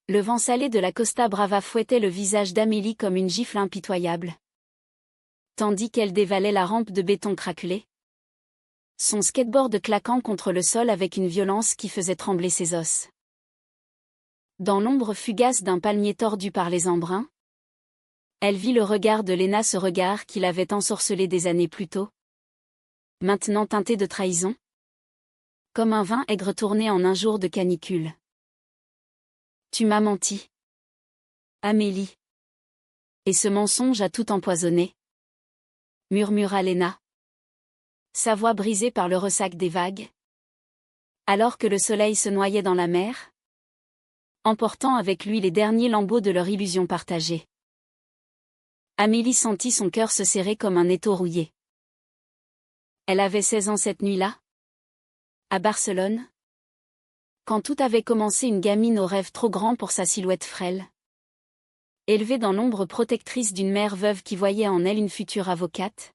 Le vent salé de la Costa Brava fouettait le visage d'Amélie comme une gifle impitoyable. Tandis qu'elle dévalait la rampe de béton craquelé, son skateboard claquant contre le sol avec une violence qui faisait trembler ses os. Dans l'ombre fugace d'un palmier tordu par les embruns, elle vit le regard de Léna, ce regard qui l'avait ensorcelé des années plus tôt, maintenant teinté de trahison, comme un vin aigre tourné en un jour de canicule. Tu m'as menti, Amélie. Et ce mensonge a tout empoisonné, murmura Léna, sa voix brisée par le ressac des vagues, alors que le soleil se noyait dans la mer, emportant avec lui les derniers lambeaux de leur illusion partagée. Amélie sentit son cœur se serrer comme un étau rouillé. Elle avait 16 ans cette nuit-là, à Barcelone, quand tout avait commencé, une gamine aux rêves trop grands pour sa silhouette frêle, élevée dans l'ombre protectrice d'une mère veuve qui voyait en elle une future avocate,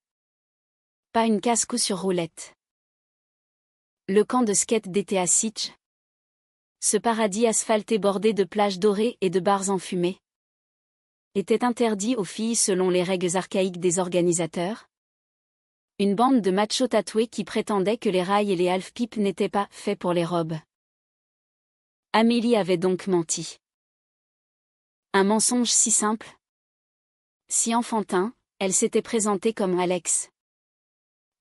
pas une casse-cou sur roulette. Le camp de skate d'été à Sitges, ce paradis asphalté bordé de plages dorées et de bars enfumés, était interdit aux filles selon les règles archaïques des organisateurs. Une bande de machos tatoués qui prétendaient que les rails et les half-pipes n'étaient pas faits pour les robes. Amélie avait donc menti. Un mensonge si simple, si enfantin, elle s'était présentée comme Alex.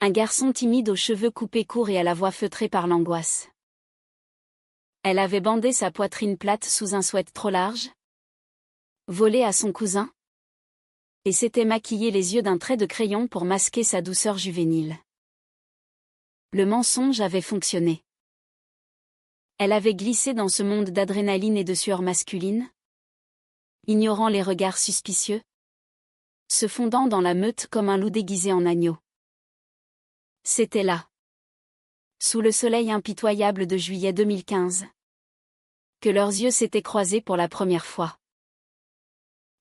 Un garçon timide aux cheveux coupés courts et à la voix feutrée par l'angoisse. Elle avait bandé sa poitrine plate sous un sweat trop large, volé à son cousin, et s'était maquillé les yeux d'un trait de crayon pour masquer sa douceur juvénile. Le mensonge avait fonctionné. Elle avait glissé dans ce monde d'adrénaline et de sueur masculine, ignorant les regards suspicieux, se fondant dans la meute comme un loup déguisé en agneau. C'était là, sous le soleil impitoyable de juillet 2015, que leurs yeux s'étaient croisés pour la première fois.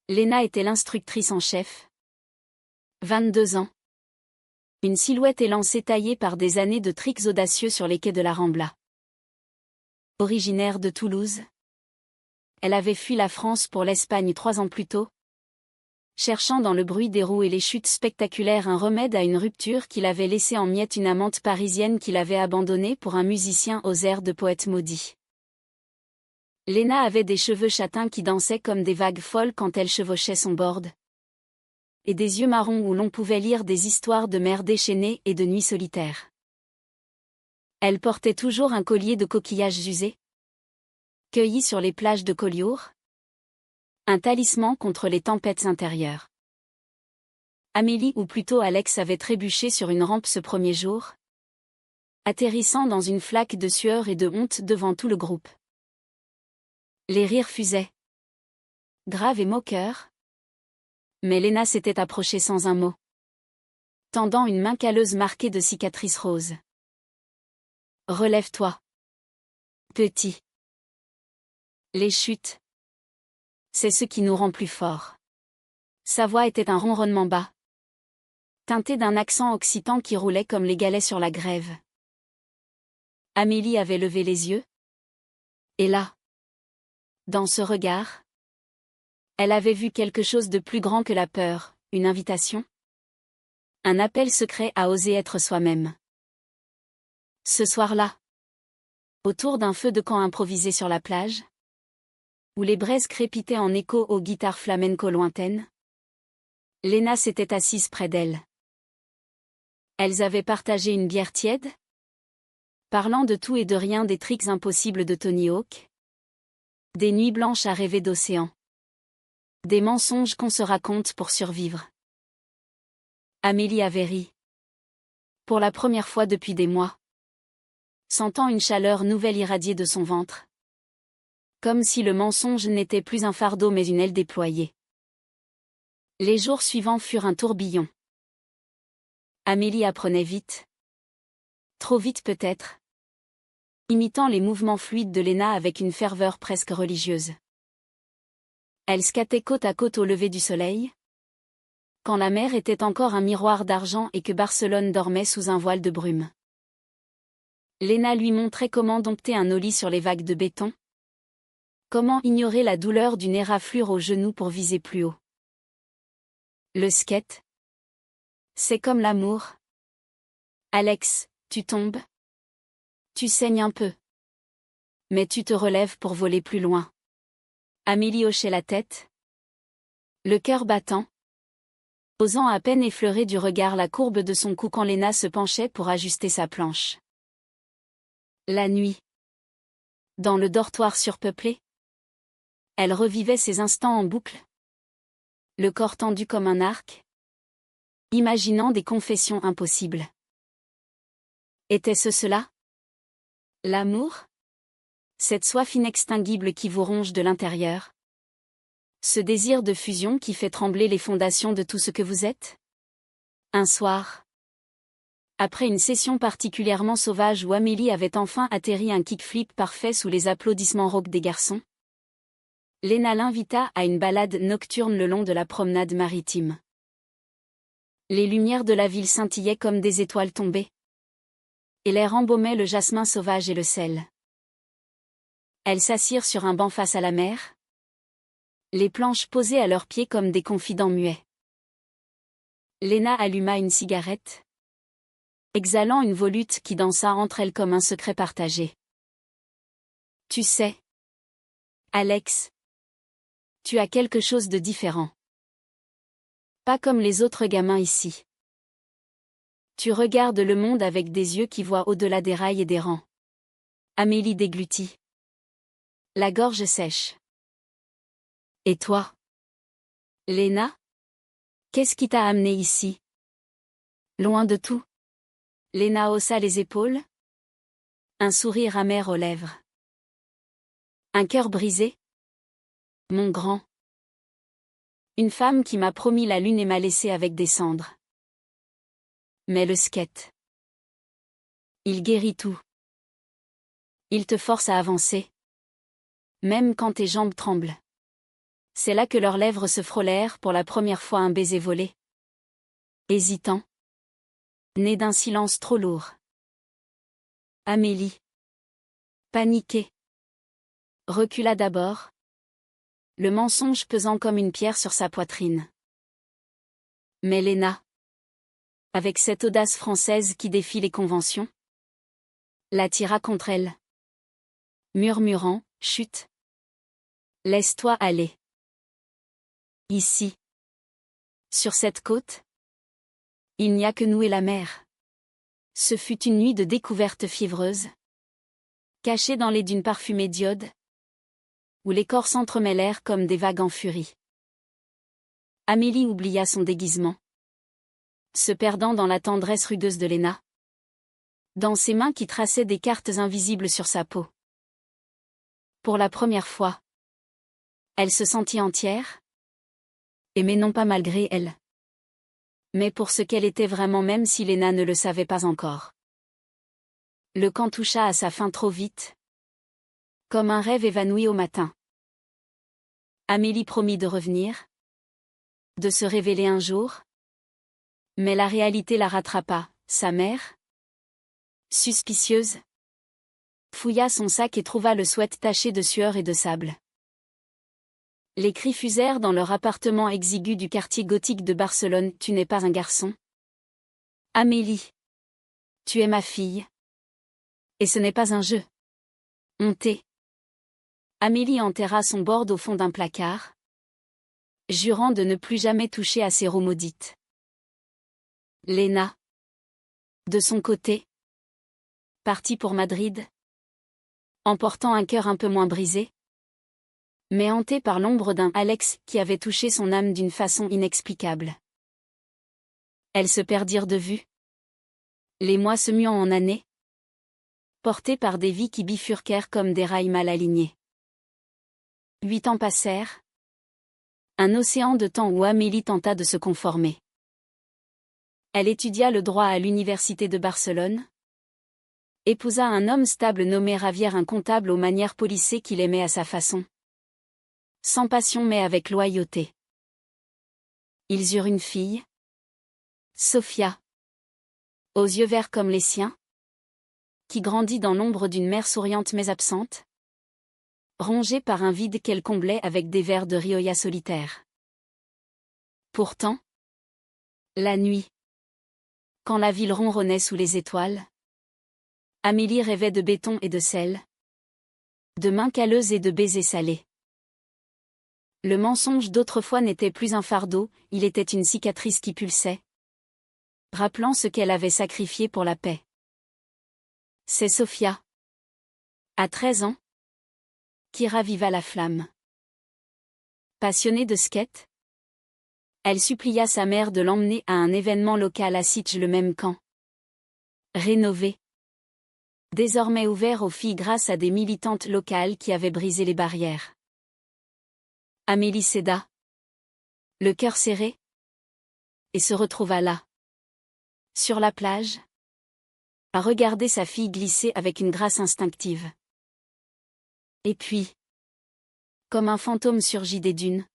Léna était l'instructrice en chef. 22 ans. Une silhouette élancée taillée par des années de tricks audacieux sur les quais de la Rambla. Originaire de Toulouse, elle avait fui la France pour l'Espagne 3 ans plus tôt, cherchant dans le bruit des roues et les chutes spectaculaires un remède à une rupture qu'il avait laissé en miettes une amante parisienne qu'il avait abandonnée pour un musicien aux airs de poète maudit. Léna avait des cheveux châtains qui dansaient comme des vagues folles quand elle chevauchait son board, et des yeux marrons où l'on pouvait lire des histoires de mers déchaînées et de nuits solitaires. Elle portait toujours un collier de coquillages usés, cueillis sur les plages de Collioure, un talisman contre les tempêtes intérieures. Amélie ou plutôt Alex avait trébuché sur une rampe ce premier jour, atterrissant dans une flaque de sueur et de honte devant tout le groupe. Les rires fusaient, graves et moqueurs, mais Léna s'était approchée sans un mot, tendant une main calleuse marquée de cicatrices roses. Relève-toi, petit. Les chutes, c'est ce qui nous rend plus forts. Sa voix était un ronronnement bas, teinté d'un accent occitan qui roulait comme les galets sur la grève. Amélie avait levé les yeux. Et là, dans ce regard, elle avait vu quelque chose de plus grand que la peur, une invitation. Un appel secret à oser être soi-même. Ce soir-là, autour d'un feu de camp improvisé sur la plage, où les braises crépitaient en écho aux guitares flamenco lointaines, Léna s'était assise près d'elle. Elles avaient partagé une bière tiède, parlant de tout et de rien, des tricks impossibles de Tony Hawk, des nuits blanches à rêver d'océan, des mensonges qu'on se raconte pour survivre. Amélie avait ri. Pour la première fois depuis des mois, sentant une chaleur nouvelle irradier de son ventre. Comme si le mensonge n'était plus un fardeau mais une aile déployée. Les jours suivants furent un tourbillon. Amélie apprenait vite. Trop vite peut-être. Imitant les mouvements fluides de Léna avec une ferveur presque religieuse. Elle skatait côte à côte au lever du soleil, quand la mer était encore un miroir d'argent et que Barcelone dormait sous un voile de brume. Léna lui montrait comment dompter un ollie sur les vagues de béton, Comment ignorer la douleur d'une éraflure au genou pour viser plus haut? Le skate. C'est comme l'amour. Alex, tu tombes. Tu saignes un peu. Mais tu te relèves pour voler plus loin. Amélie hochait la tête. Le cœur battant. Osant à peine effleurer du regard la courbe de son cou quand Léna se penchait pour ajuster sa planche. La nuit. Dans le dortoir surpeuplé. Elle revivait ces instants en boucle. Le corps tendu comme un arc. Imaginant des confessions impossibles. Était-ce cela? L'amour? Cette soif inextinguible qui vous ronge de l'intérieur? Ce désir de fusion qui fait trembler les fondations de tout ce que vous êtes? Un soir. Après une session particulièrement sauvage où Amélie avait enfin atterri un kickflip parfait sous les applaudissements rauques des garçons, Léna l'invita à une balade nocturne le long de la promenade maritime. Les lumières de la ville scintillaient comme des étoiles tombées. Et l'air embaumait le jasmin sauvage et le sel. Elles s'assirent sur un banc face à la mer. Les planches posées à leurs pieds comme des confidents muets. Léna alluma une cigarette, exhalant une volute qui dansa entre elles comme un secret partagé. Tu sais, Alex, tu as quelque chose de différent. Pas comme les autres gamins ici. Tu regardes le monde avec des yeux qui voient au-delà des rails et des rangs. Amélie déglutit. La gorge sèche. Et toi? Léna? Qu'est-ce qui t'a amené ici? Loin de tout. Léna haussa les épaules. Un sourire amer aux lèvres. Un cœur brisé? Mon grand. Une femme qui m'a promis la lune et m'a laissé avec des cendres. Mais le skate. Il guérit tout. Il te force à avancer. Même quand tes jambes tremblent. C'est là que leurs lèvres se frôlèrent pour la première fois un baiser volé. Hésitant. Né d'un silence trop lourd. Amélie. Paniquée. Recula d'abord. Le mensonge pesant comme une pierre sur sa poitrine. Mais Léna. Avec cette audace française qui défie les conventions. L'attira contre elle. Murmurant, chut. Laisse-toi aller. Ici. Sur cette côte. Il n'y a que nous et la mer. Ce fut une nuit de découverte fiévreuse. Cachée dans les dunes parfumées d'iode. Où les corps s'entremêlèrent comme des vagues en furie. Amélie oublia son déguisement. Se perdant dans la tendresse rugueuse de Léna. Dans ses mains qui traçaient des cartes invisibles sur sa peau. Pour la première fois. Elle se sentit entière. Aimée non pas malgré elle. Mais pour ce qu'elle était vraiment même si Léna ne le savait pas encore. Le camp toucha à sa fin trop vite. Comme un rêve évanoui au matin. Amélie promit de revenir. De se révéler un jour. Mais la réalité la rattrapa, sa mère. Suspicieuse. Fouilla son sac et trouva le sweat taché de sueur et de sable. Les cris fusèrent dans leur appartement exigu du quartier gothique de Barcelone. Tu n'es pas un garçon. Amélie. Tu es ma fille. Et ce n'est pas un jeu. Hontée. Amélie enterra son board au fond d'un placard. Jurant de ne plus jamais toucher à ses roues maudites. Léna. De son côté. Partie pour Madrid. Emportant un cœur un peu moins brisé. Mais hanté par l'ombre d'un Alex qui avait touché son âme d'une façon inexplicable. Elles se perdirent de vue. Les mois se muant en années. Portés par des vies qui bifurquèrent comme des rails mal alignés. 8 ans passèrent. Un océan de temps où Amélie tenta de se conformer. Elle étudia le droit à l'université de Barcelone. Épousa un homme stable nommé Javier, un comptable aux manières policées qu'il aimait à sa façon. Sans passion mais avec loyauté. Ils eurent une fille. Sofia. Aux yeux verts comme les siens. Qui grandit dans l'ombre d'une mère souriante mais absente. rongée par un vide qu'elle comblait avec des vers de Rioja solitaire. Pourtant, la nuit, quand la ville ronronnait sous les étoiles, Amélie rêvait de béton et de sel, de mains calleuses et de baisers salés. Le mensonge d'autrefois n'était plus un fardeau, il était une cicatrice qui pulsait, rappelant ce qu'elle avait sacrifié pour la paix. C'est Sofia, à 13 ans, qui raviva la flamme. Passionnée de skate, elle supplia sa mère de l'emmener à un événement local à Sitges, le même camp. Rénové, désormais ouvert aux filles grâce à des militantes locales qui avaient brisé les barrières. Amélie céda, le cœur serré, et se retrouva là, sur la plage, à regarder sa fille glisser avec une grâce instinctive. Et puis, comme un fantôme surgit des dunes,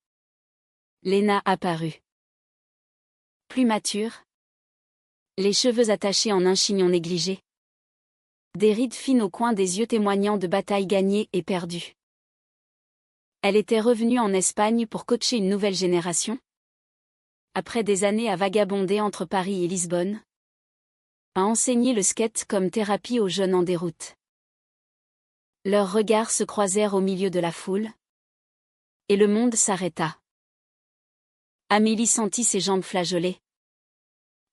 Léna apparut. Plus mature, les cheveux attachés en un chignon négligé, des rides fines au coin des yeux témoignant de batailles gagnées et perdues. Elle était revenue en Espagne pour coacher une nouvelle génération. Après des années à vagabonder entre Paris et Lisbonne, à enseigner le skate comme thérapie aux jeunes en déroute. Leurs regards se croisèrent au milieu de la foule, et le monde s'arrêta. Amélie sentit ses jambes flageoler,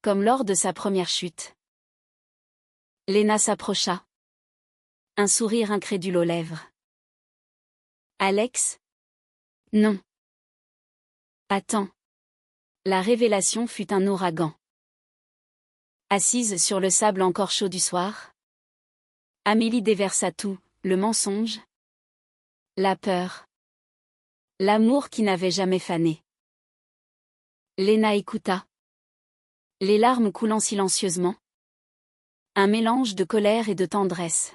comme lors de sa première chute. Léna s'approcha, un sourire incrédule aux lèvres. Alex? Non. Attends. La révélation fut un ouragan. Assise sur le sable encore chaud du soir, Amélie déversa tout, le mensonge, la peur, l'amour qui n'avait jamais fané. Léna écouta, les larmes coulant silencieusement, un mélange de colère et de tendresse.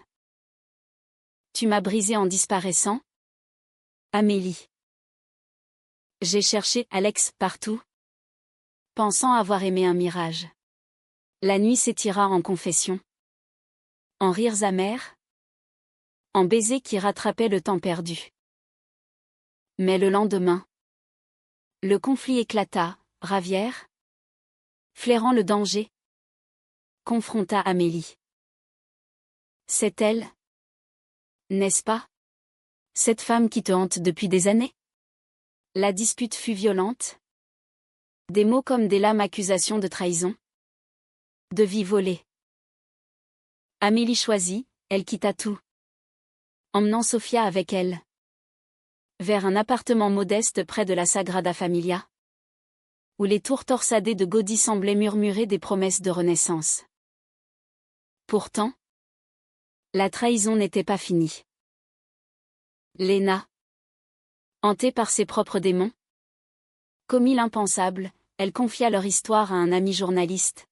Tu m'as brisé en disparaissant, Amélie. J'ai cherché Alex partout, pensant avoir aimé un mirage. La nuit s'étira en confessions, en rires amers, en baisers qui rattrapaient le temps perdu. Mais le lendemain, le conflit éclata, Ravière, flairant le danger, confronta Amélie. C'est elle, n'est-ce pas? Cette femme qui te hante depuis des années? La dispute fut violente. Des mots comme des lames accusations de trahison. De vie volée. Amélie choisit, elle quitta tout, emmenant Sofia avec elle, vers un appartement modeste près de la Sagrada Familia, où les tours torsadées de Gaudí semblaient murmurer des promesses de renaissance. Pourtant, la trahison n'était pas finie. Léna, hantée par ses propres démons, commit l'impensable, elle confia leur histoire à un ami journaliste.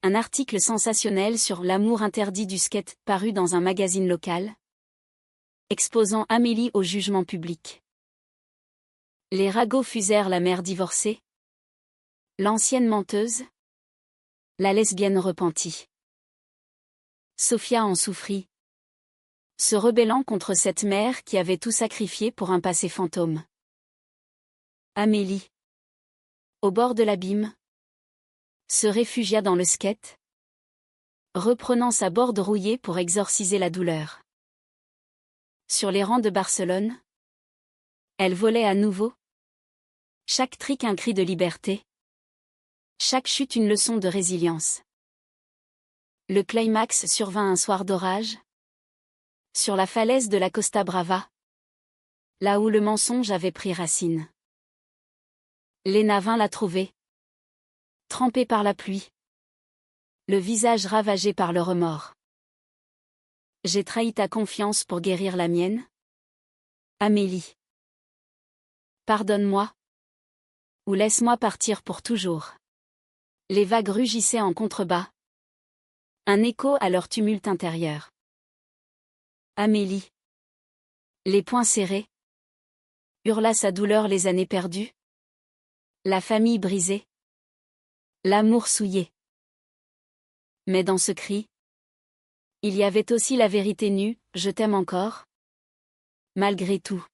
Un article sensationnel sur l'amour interdit du skate paru dans un magazine local, exposant Amélie au jugement public. Les ragots fusèrent la mère divorcée, l'ancienne menteuse, la lesbienne repentie. Sofia en souffrit, se rebellant contre cette mère qui avait tout sacrifié pour un passé fantôme. Amélie, au bord de l'abîme, se réfugia dans le skate, reprenant sa board rouillée pour exorciser la douleur. Sur les rangs de Barcelone, elle volait à nouveau. Chaque trick un cri de liberté. Chaque chute une leçon de résilience. Le climax survint un soir d'orage, sur la falaise de la Costa Brava, là où le mensonge avait pris racine. Léna vint la trouver, trempée par la pluie, le visage ravagé par le remords. J'ai trahi ta confiance pour guérir la mienne, Amélie. Pardonne-moi, ou laisse-moi partir pour toujours. Les vagues rugissaient en contrebas, un écho à leur tumulte intérieur. Amélie, les poings serrés, hurla sa douleur, les années perdues, la famille brisée, l'amour souillé. Mais dans ce cri, il y avait aussi la vérité nue, je t'aime encore. Malgré tout.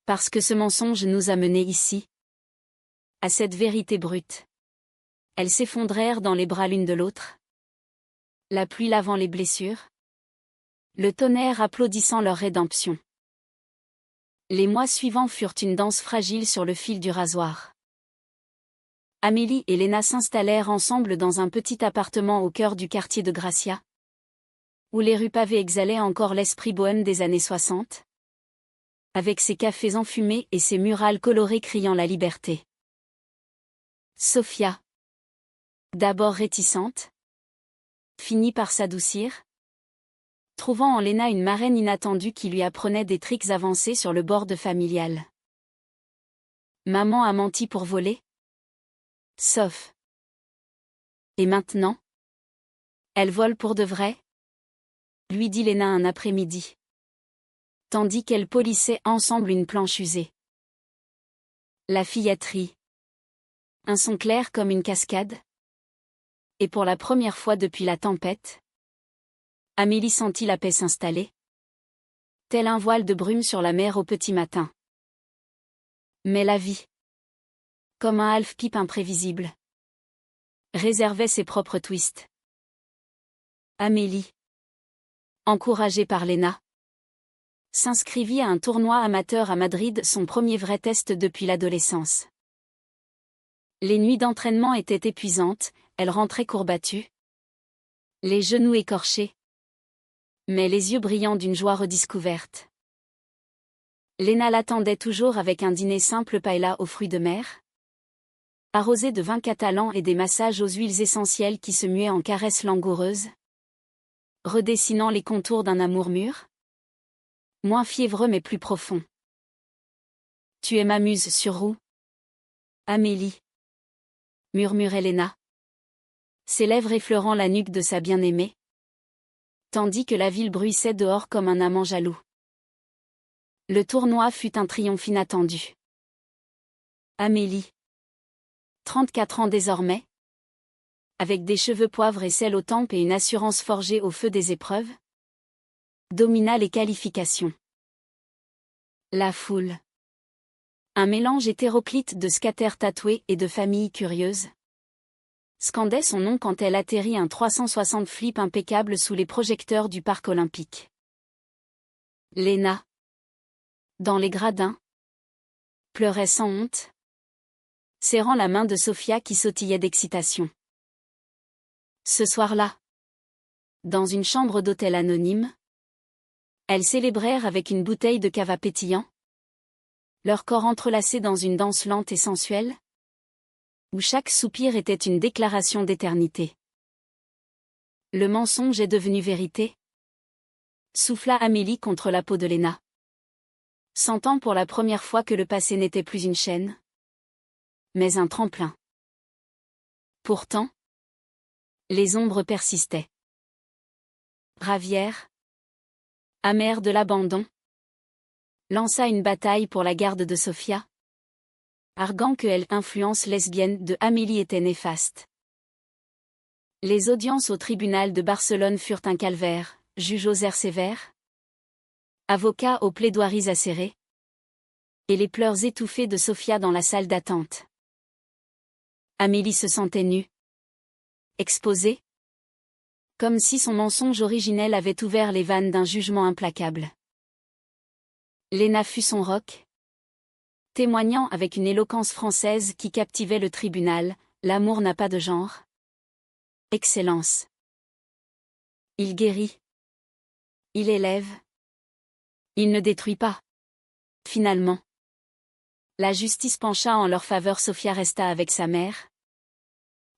Parce que ce mensonge nous a menés ici. À cette vérité brute. Elles s'effondrèrent dans les bras l'une de l'autre. La pluie lavant les blessures. Le tonnerre applaudissant leur rédemption. Les mois suivants furent une danse fragile sur le fil du rasoir. Amélie et Léna s'installèrent ensemble dans un petit appartement au cœur du quartier de Gracia, où les rues pavées exhalaient encore l'esprit bohème des années 60, avec ses cafés enfumés et ses murales colorées criant la liberté. Sofia, d'abord réticente, finit par s'adoucir, trouvant en Léna une marraine inattendue qui lui apprenait des tricks avancés sur le board familial. Maman a menti pour voler? Sauf. Et maintenant? Elle vole pour de vrai? Lui dit Léna un après-midi. Tandis qu'elles polissaient ensemble une planche usée. La fillette rit. Un son clair comme une cascade. Et pour la première fois depuis la tempête, Amélie sentit la paix s'installer. Tel un voile de brume sur la mer au petit matin. Mais la vie, comme un half-pipe imprévisible, réservait ses propres twists. Amélie, encouragée par Léna, s'inscrivit à un tournoi amateur à Madrid, son premier vrai test depuis l'adolescence. Les nuits d'entraînement étaient épuisantes, elle rentrait courbattue, les genoux écorchés, mais les yeux brillants d'une joie redécouverte. Léna l'attendait toujours avec un dîner simple paella aux fruits de mer, arrosé de vin catalan et des massages aux huiles essentielles qui se muaient en caresses langoureuses, redessinant les contours d'un amour mûr, moins fiévreux mais plus profond. Tu es ma muse sur roue, Amélie, murmurait Léna, ses lèvres effleurant la nuque de sa bien-aimée, tandis que la ville bruissait dehors comme un amant jaloux. Le tournoi fut un triomphe inattendu. Amélie, 34 ans désormais, avec des cheveux poivre et sel aux tempes et une assurance forgée au feu des épreuves, domina les qualifications. La foule. Un mélange hétéroclite de skaters tatoués et de familles curieuses, scandait son nom quand elle atterrit un 360 flip impeccable sous les projecteurs du parc olympique. Léna, dans les gradins, pleurait sans honte, serrant la main de Sofia qui sautillait d'excitation. Ce soir-là, dans une chambre d'hôtel anonyme, elles célébrèrent avec une bouteille de cava pétillant, leurs corps entrelacés dans une danse lente et sensuelle, où chaque soupir était une déclaration d'éternité. Le mensonge est devenu vérité, souffla Amélie contre la peau de Léna, sentant pour la première fois que le passé n'était plus une chaîne, mais un tremplin. Pourtant, les ombres persistaient. Ravière, amère de l'abandon, lança une bataille pour la garde de Sofia, arguant que l'influence lesbienne de Amélie était néfaste. Les audiences au tribunal de Barcelone furent un calvaire, juges aux airs sévères, avocats aux plaidoiries acérées, et les pleurs étouffés de Sofia dans la salle d'attente. Amélie se sentait nue, exposée, comme si son mensonge originel avait ouvert les vannes d'un jugement implacable. Léna fut son roc, témoignant avec une éloquence française qui captivait le tribunal, l'amour n'a pas de genre. Excellence. Il guérit. Il élève. Il ne détruit pas. Finalement, la justice pencha en leur faveur. Sofia resta avec sa mère,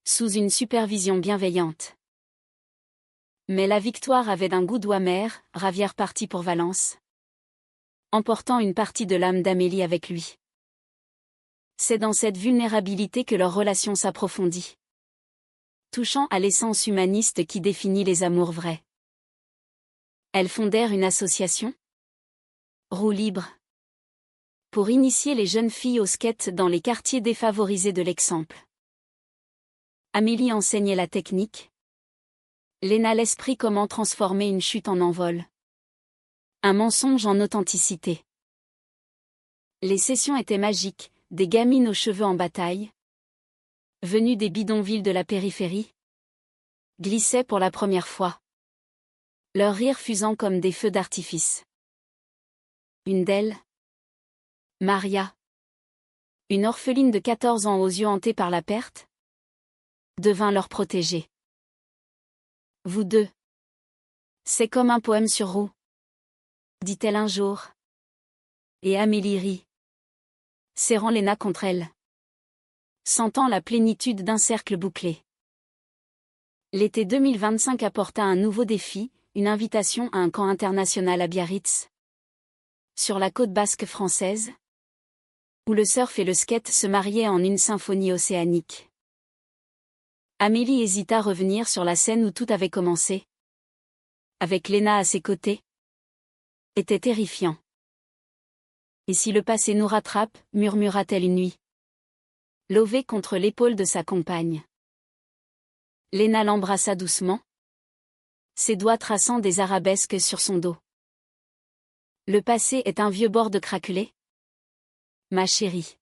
sous une supervision bienveillante. Mais la victoire avait un goût doux amer. Ravière partit pour Valence, emportant une partie de l'âme d'Amélie avec lui. C'est dans cette vulnérabilité que leur relation s'approfondit, touchant à l'essence humaniste qui définit les amours vrais. Elles fondèrent une association, Roue Libre, pour initier les jeunes filles au skate dans les quartiers défavorisés de l'Exemple. Amélie enseignait la technique, Léna l'esprit, comment transformer une chute en envol. Un mensonge en authenticité. Les sessions étaient magiques, des gamines aux cheveux en bataille, venues des bidonvilles de la périphérie, glissaient pour la première fois, leur rire fusant comme des feux d'artifice. Une d'elles, Maria, une orpheline de 14 ans aux yeux hantés par la perte, devint leur protégée. Vous deux. C'est comme un poème sur roue, dit-elle un jour. Et Amélie rit, serrant Léna contre elle, sentant la plénitude d'un cercle bouclé. L'été 2025 apporta un nouveau défi, une invitation à un camp international à Biarritz, sur la côte basque française, où le surf et le skate se mariaient en une symphonie océanique. Amélie hésita à revenir sur la scène où tout avait commencé, avec Léna à ses côtés. Était terrifiant. Et si le passé nous rattrape, murmura-t-elle une nuit, levée contre l'épaule de sa compagne. Léna l'embrassa doucement, ses doigts traçant des arabesques sur son dos. Le passé est un vieux bord de craquelé, ma chérie.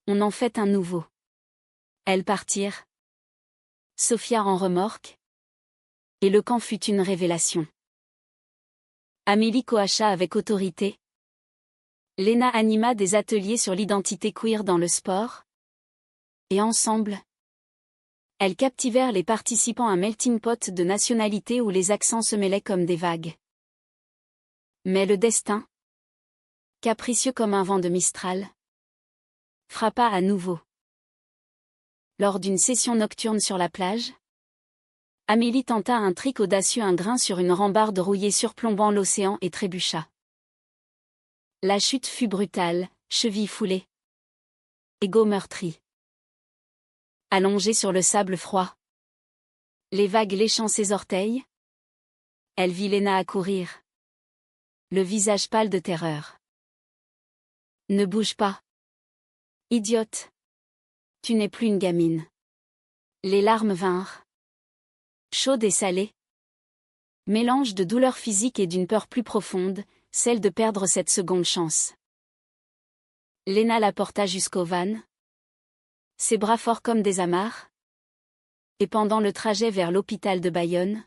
On en fait un nouveau. Elles partirent, Sophia en remorque, et le camp fut une révélation. Amélie coacha avec autorité. Léna anima des ateliers sur l'identité queer dans le sport. Et ensemble, elles captivèrent les participants un melting pot de nationalités où les accents se mêlaient comme des vagues. Mais le destin, capricieux comme un vent de Mistral, frappa à nouveau. Lors d'une session nocturne sur la plage, Amélie tenta un trick audacieux, un grain sur une rambarde rouillée surplombant l'océan, et trébucha. La chute fut brutale, cheville foulée. Ego meurtri. Allongée sur le sable froid, les vagues léchant ses orteils, elle vit Léna accourir, le visage pâle de terreur. Ne bouge pas. Idiote. Tu n'es plus une gamine. Les larmes vinrent, chaudes et salées. Mélange de douleur physique et d'une peur plus profonde, celle de perdre cette seconde chance. Léna la porta jusqu'au van, ses bras forts comme des amarres. Et pendant le trajet vers l'hôpital de Bayonne,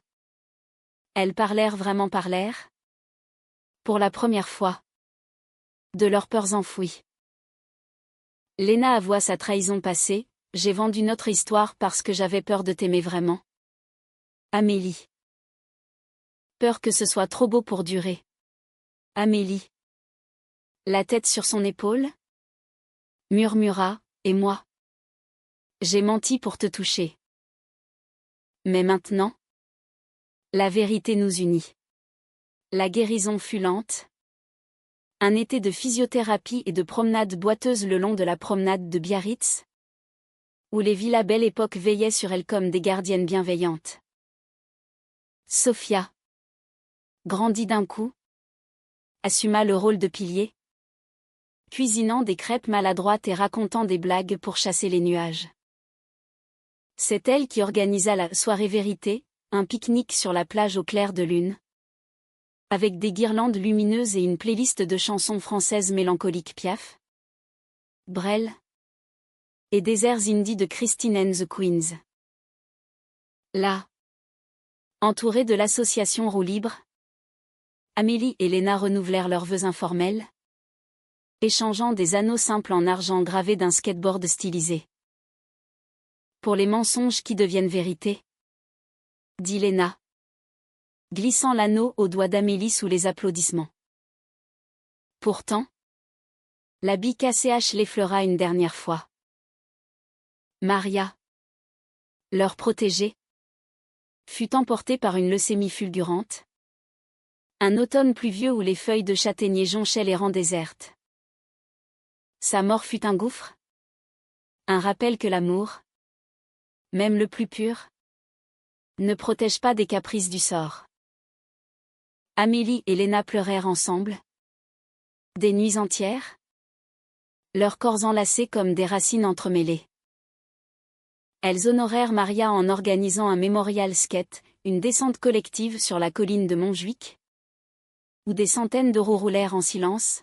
elles parlèrent. Pour la première fois. De leurs peurs enfouies. Léna avoua sa trahison passée, j'ai vendu notre histoire parce que j'avais peur de t'aimer vraiment. Amélie. Peur que ce soit trop beau pour durer. Amélie. La tête sur son épaule, murmura, et moi. J'ai menti pour te toucher. Mais maintenant, la vérité nous unit. La guérison fut lente. Un été de physiothérapie et de promenades boiteuses le long de la promenade de Biarritz, où les villas Belle Époque veillaient sur elle comme des gardiennes bienveillantes. Sophia grandit d'un coup, assuma le rôle de pilier, cuisinant des crêpes maladroites et racontant des blagues pour chasser les nuages. C'est elle qui organisa la soirée vérité, un pique-nique sur la plage au clair de lune, avec des guirlandes lumineuses et une playlist de chansons françaises mélancoliques Piaf, Brel, et des airs indies de Christine and the Queens. Là, entourées de l'association Roue Libre, Amélie et Léna renouvelèrent leurs vœux informels, échangeant des anneaux simples en argent gravés d'un skateboard stylisé. Pour les mensonges qui deviennent vérité, dit Léna, glissant l'anneau au doigt d'Amélie sous les applaudissements. Pourtant, la BKCH l'effleura une dernière fois. Maria, leur protégée, fut emportée par une leucémie fulgurante. Un automne pluvieux où les feuilles de châtaignier jonchaient les rangs désertes. Sa mort fut un gouffre. Un rappel que l'amour, même le plus pur, ne protège pas des caprices du sort. Amélie et Léna pleurèrent ensemble. Des nuits entières. Leurs corps enlacés comme des racines entremêlées. Elles honorèrent Maria en organisant un mémorial skate, une descente collective sur la colline de Montjuic, où des centaines de roues roulèrent en silence,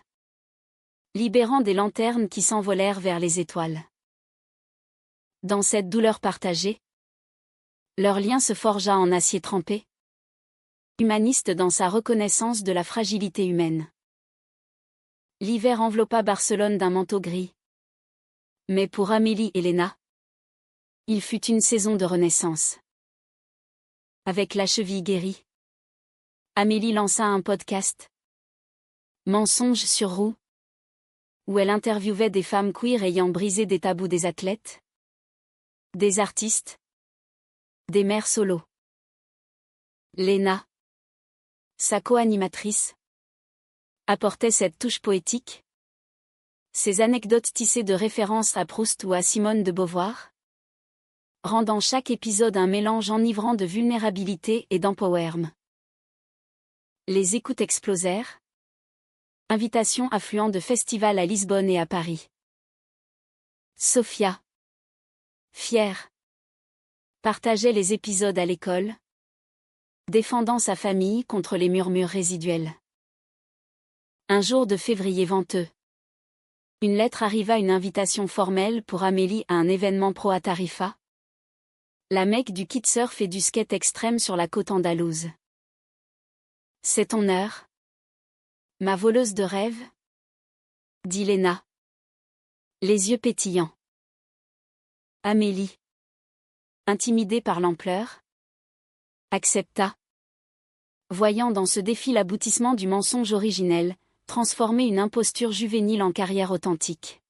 libérant des lanternes qui s'envolèrent vers les étoiles. Dans cette douleur partagée, leur lien se forgea en acier trempé, humaniste dans sa reconnaissance de la fragilité humaine. L'hiver enveloppa Barcelone d'un manteau gris. Mais pour Amélie et Léna, il fut une saison de renaissance. Avec la cheville guérie, Amélie lança un podcast, Mensonges sur roue, où elle interviewait des femmes queer ayant brisé des tabous des athlètes, des artistes, des mères solo. Léna, sa co-animatrice, apportait cette touche poétique, ces anecdotes tissées de références à Proust ou à Simone de Beauvoir, rendant chaque épisode un mélange enivrant de vulnérabilité et d'empowerment. Les écoutes explosèrent. Invitations affluant de festivals à Lisbonne et à Paris. Sofia, fière, partageait les épisodes à l'école, défendant sa famille contre les murmures résiduels. Un jour de février venteux, une lettre arriva, une invitation formelle pour Amélie à un événement pro à Tarifa, la Mecque du kitesurf et du skate extrême sur la côte andalouse. C'est ton heure, ma voleuse de rêve, dit Léna, les yeux pétillants. Amélie, intimidée par l'ampleur, accepta, voyant dans ce défi l'aboutissement du mensonge originel, transformer une imposture juvénile en carrière authentique.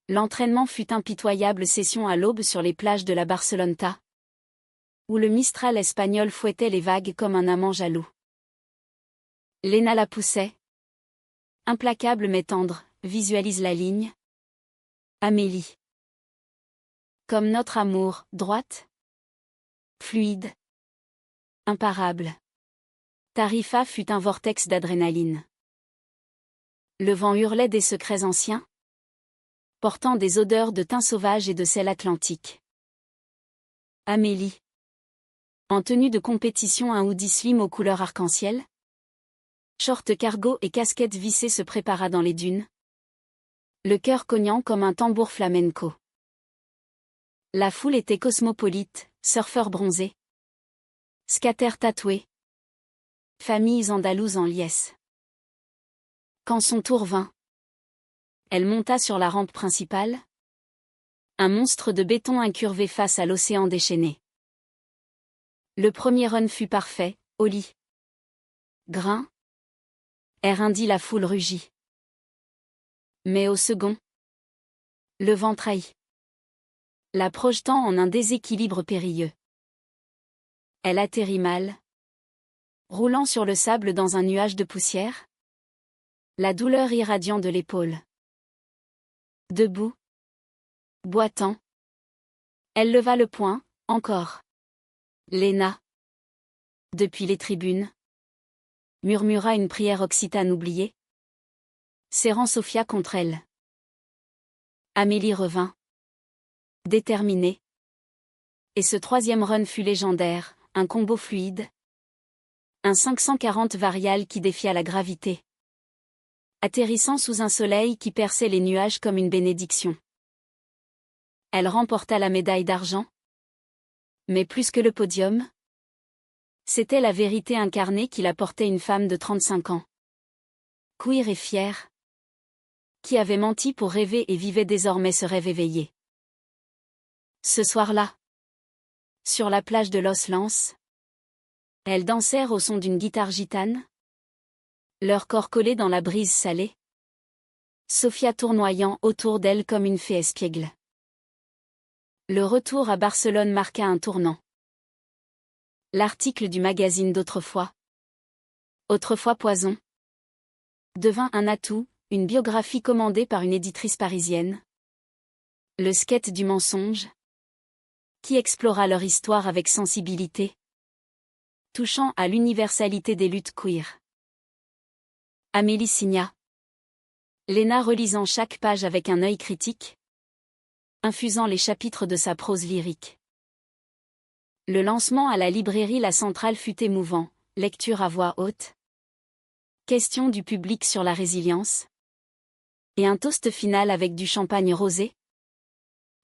L'entraînement fut impitoyable, session à l'aube sur les plages de la Barceloneta, où le Mistral espagnol fouettait les vagues comme un amant jaloux. Léna la poussait. Implacable mais tendre, visualise la ligne. Amélie. Comme notre amour, droite, fluide, imparable. Tarifa fut un vortex d'adrénaline. Le vent hurlait des secrets anciens, portant des odeurs de thym sauvage et de sel atlantique. Amélie. En tenue de compétition, un hoodie slim aux couleurs arc-en-ciel, short cargo et casquette vissée, se prépara dans les dunes, le cœur cognant comme un tambour flamenco. La foule était cosmopolite, surfeurs bronzés, skaters tatoués, familles andalouses en liesse. Quand son tour vint, elle monta sur la rampe principale, un monstre de béton incurvé face à l'océan déchaîné. Le premier run fut parfait, ollie. Grain. Air indie, la foule rugit. Mais au second, le vent trahit, la projetant en un déséquilibre périlleux. Elle atterrit mal, roulant sur le sable dans un nuage de poussière, la douleur irradiant de l'épaule. Debout, boitant, elle leva le poing, encore. Léna, depuis les tribunes, murmura une prière occitane oubliée, serrant Sofia contre elle. Amélie revint, déterminée. Et ce troisième run fut légendaire, un combo fluide, un 540 varial qui défia la gravité, atterrissant sous un soleil qui perçait les nuages comme une bénédiction. Elle remporta la médaille d'argent. Mais plus que le podium, c'était la vérité incarnée qu'il apportait, une femme de 35 ans. Queer et fière, qui avait menti pour rêver et vivait désormais ce rêve éveillé. Ce soir-là, sur la plage de Los Lances, elles dansèrent au son d'une guitare gitane, leurs corps collés dans la brise salée, Sofia tournoyant autour d'elle comme une fée espiègle. Le retour à Barcelone marqua un tournant. L'article du magazine d'Autrefois, Autrefois Poison, devint un atout, une biographie commandée par une éditrice parisienne. Le skate du mensonge, qui explora leur histoire avec sensibilité, touchant à l'universalité des luttes queer. Amélie signa. Léna relisant chaque page avec un œil critique, infusant les chapitres de sa prose lyrique. Le lancement à la librairie La Centrale fut émouvant, lecture à voix haute, Question du public sur la résilience. Et un toast final avec du champagne rosé.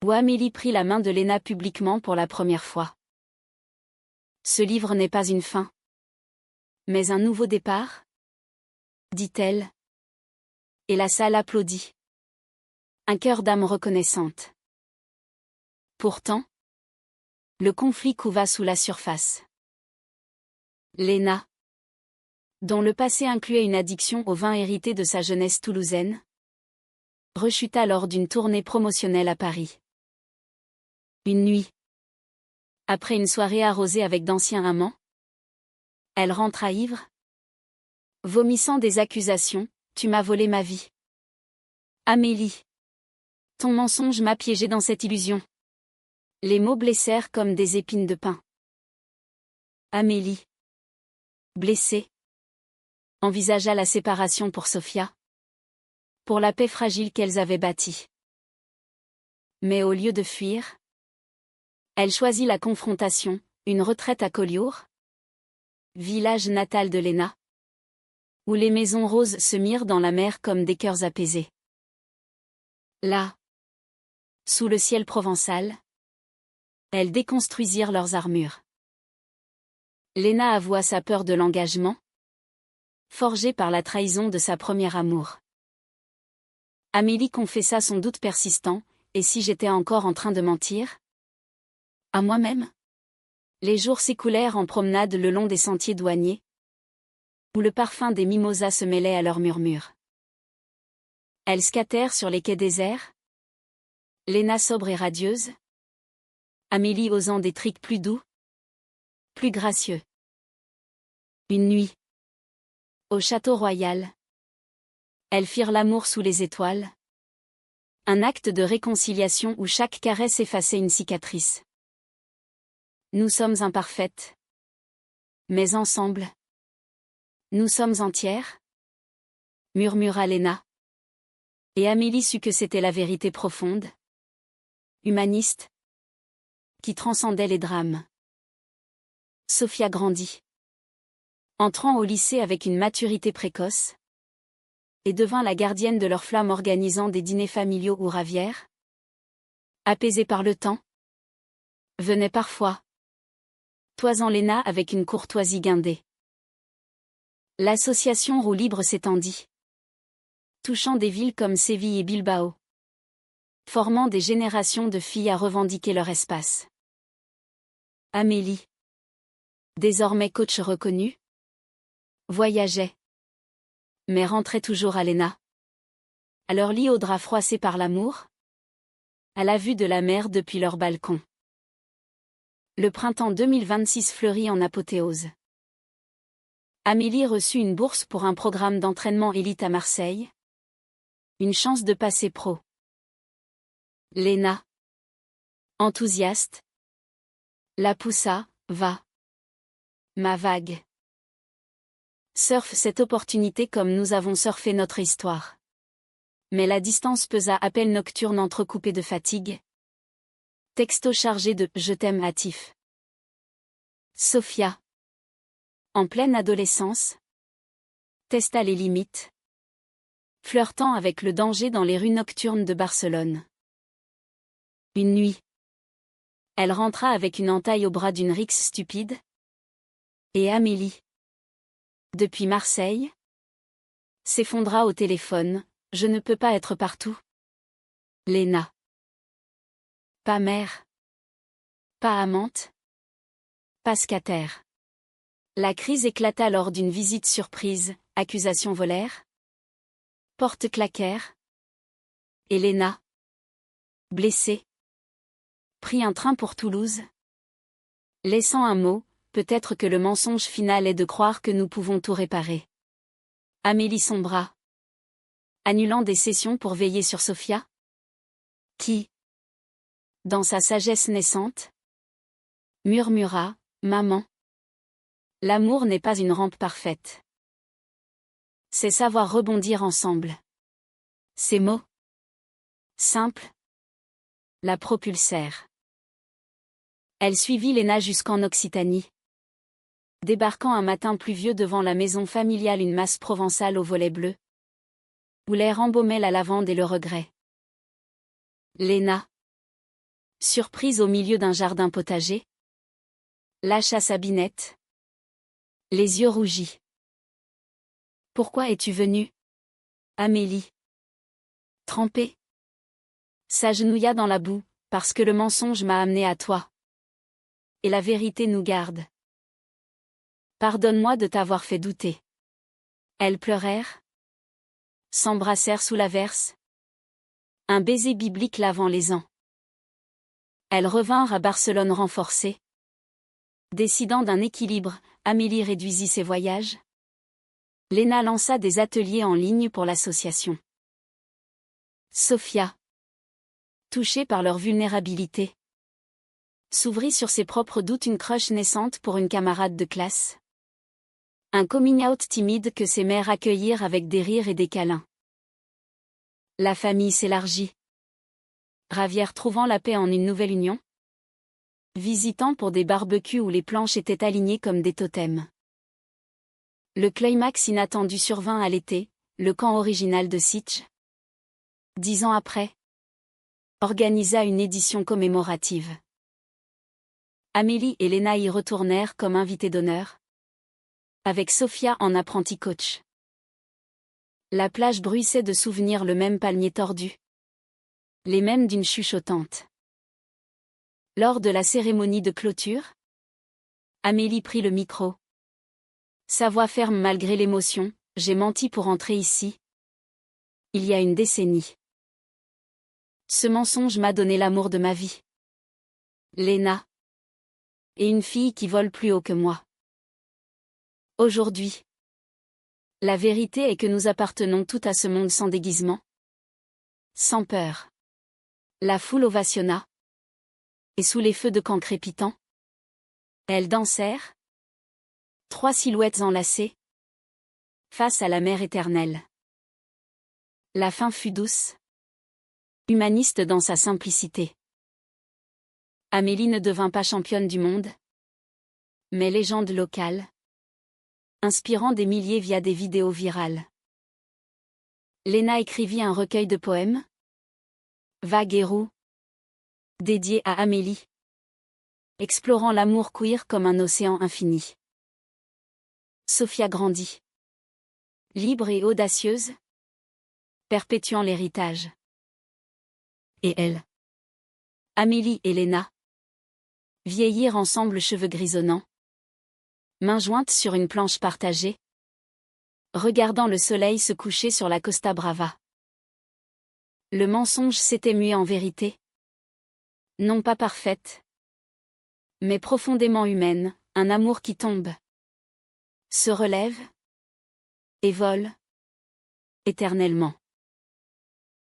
Où Amélie prit la main de Léna publiquement pour la première fois. Ce livre n'est pas une fin. Mais un nouveau départ, dit-elle. Et la salle applaudit. Un cœur d'âme reconnaissante. Pourtant, le conflit couva sous la surface. Léna, dont le passé incluait une addiction au vin hérité de sa jeunesse toulousaine, rechuta lors d'une tournée promotionnelle à Paris. Une nuit, après une soirée arrosée avec d'anciens amants, elle rentra ivre, vomissant des accusations. Tu m'as volé ma vie. Amélie, ton mensonge m'a piégée dans cette illusion. Les mots blessèrent comme des épines de pin. Amélie, blessée, envisagea la séparation pour Sophia, pour la paix fragile qu'elles avaient bâtie. Mais au lieu de fuir, elle choisit la confrontation, une retraite à Collioure, village natal de Léna, où les maisons roses se mirent dans la mer comme des cœurs apaisés. Là, sous le ciel provençal, elles déconstruisirent leurs armures. Léna avoua sa peur de l'engagement, forgée par la trahison de sa première amour. Amélie confessa son doute persistant, et si j'étais encore en train de mentir? À moi-même? Les jours s'écoulèrent en promenade le long des sentiers douaniers, où le parfum des mimosas se mêlait à leurs murmures. Elles scatèrent sur les quais déserts, Léna sobre et radieuse, Amélie osant des tricks plus doux, plus gracieux. Une nuit, au château royal, elles firent l'amour sous les étoiles, un acte de réconciliation où chaque caresse effaçait une cicatrice. Nous sommes imparfaites, mais ensemble, nous sommes entières, murmura Léna. Et Amélie sut que c'était la vérité profonde, humaniste, qui transcendait les drames. Sophia grandit, entrant au lycée avec une maturité précoce, et devint la gardienne de leur flamme organisant des dîners familiaux ou ravières. Apaisée par le temps, venait parfois, toisant Léna avec une courtoisie guindée. L'association Roue Libre s'étendit, touchant des villes comme Séville et Bilbao, formant des générations de filles à revendiquer leur espace. Amélie, désormais coach reconnue, voyageait, mais rentrait toujours à Léna, à leur lit au drap froissé par l'amour, à la vue de la mer depuis leur balcon. Le printemps 2026 fleurit en apothéose. Amélie reçut une bourse pour un programme d'entraînement élite à Marseille. Une chance de passer pro. Léna, enthousiaste, la poussa, va. Ma vague. Surfe cette opportunité comme nous avons surfé notre histoire. Mais la distance pesa, appel nocturne entrecoupé de fatigue. Texto chargé de « je t'aime » hâtif. Sophia, en pleine adolescence, testa les limites, flirtant avec le danger dans les rues nocturnes de Barcelone. Une nuit, elle rentra avec une entaille au bras d'une rixe stupide. Et Amélie, depuis Marseille, s'effondra au téléphone. Je ne peux pas être partout. Léna. Pas mère. Pas amante. Pas scataire. La crise éclata lors d'une visite surprise, accusations volèrent. Portes claquèrent. Et Léna, blessée, prit un train pour Toulouse, laissant un mot, peut-être que le mensonge final est de croire que nous pouvons tout réparer. Amélie sombra, annulant des sessions pour veiller sur Sophia, qui, dans sa sagesse naissante, murmura, « Maman, l'amour n'est pas une rampe parfaite. C'est savoir rebondir ensemble. » Ces mots, simples, la propulsèrent. Elle suivit Léna jusqu'en Occitanie, Débarquant un matin pluvieux devant la maison familiale, une masse provençale au volet bleu, où l'air embaumait la lavande et le regret. Léna, surprise au milieu d'un jardin potager, lâcha sa binette, les yeux rougis. Pourquoi es-tu venue, Amélie? Trempée. S'agenouilla dans la boue, parce que le mensonge m'a amené à toi. Et la vérité nous garde. Pardonne-moi de t'avoir fait douter. Elles pleurèrent, s'embrassèrent sous l'averse. Un baiser biblique lavant les ans. Elles revinrent à Barcelone renforcées. Décidant d'un équilibre, Amélie réduisit ses voyages. Léna lança des ateliers en ligne pour l'association. Sophia, touchée par leur vulnérabilité, s'ouvrit sur ses propres doutes, une crush naissante pour une camarade de classe. Un coming-out timide que ses mères accueillirent avec des rires et des câlins. La famille s'élargit. Ravière trouvant la paix en une nouvelle union. Visitant pour des barbecues où les planches étaient alignées comme des totems. Le climax inattendu survint à l'été, le camp original de Sitges. 10 ans après, organisa une édition commémorative. Amélie et Léna y retournèrent comme invitées d'honneur, avec Sophia en apprenti coach. La plage bruissait de souvenirs, le même palmier tordu, les mêmes dunes chuchotantes. Lors de la cérémonie de clôture, Amélie prit le micro. Sa voix ferme malgré l'émotion: j'ai menti pour entrer ici. Il y a une décennie. Ce mensonge m'a donné l'amour de ma vie. Léna. Et une fille qui vole plus haut que moi. Aujourd'hui, la vérité est que nous appartenons toutes à ce monde sans déguisement, sans peur. La foule ovationna. Et sous les feux de camp crépitants, elles dansèrent, 3 silhouettes enlacées, face à la mer éternelle. La fin fut douce, humaniste dans sa simplicité. Amélie ne devint pas championne du monde, mais légende locale, inspirant des milliers via des vidéos virales. Léna écrivit un recueil de poèmes, Vague et roux, dédié à Amélie, explorant l'amour queer comme un océan infini. Sophia grandit, libre et audacieuse, perpétuant l'héritage. Et elle, Amélie et Léna, vieillirent ensemble, cheveux grisonnants, mains jointes sur une planche partagée, regardant le soleil se coucher sur la Costa Brava. Le mensonge s'était mué en vérité. Non pas parfaite, mais profondément humaine, un amour qui tombe, se relève et vole éternellement.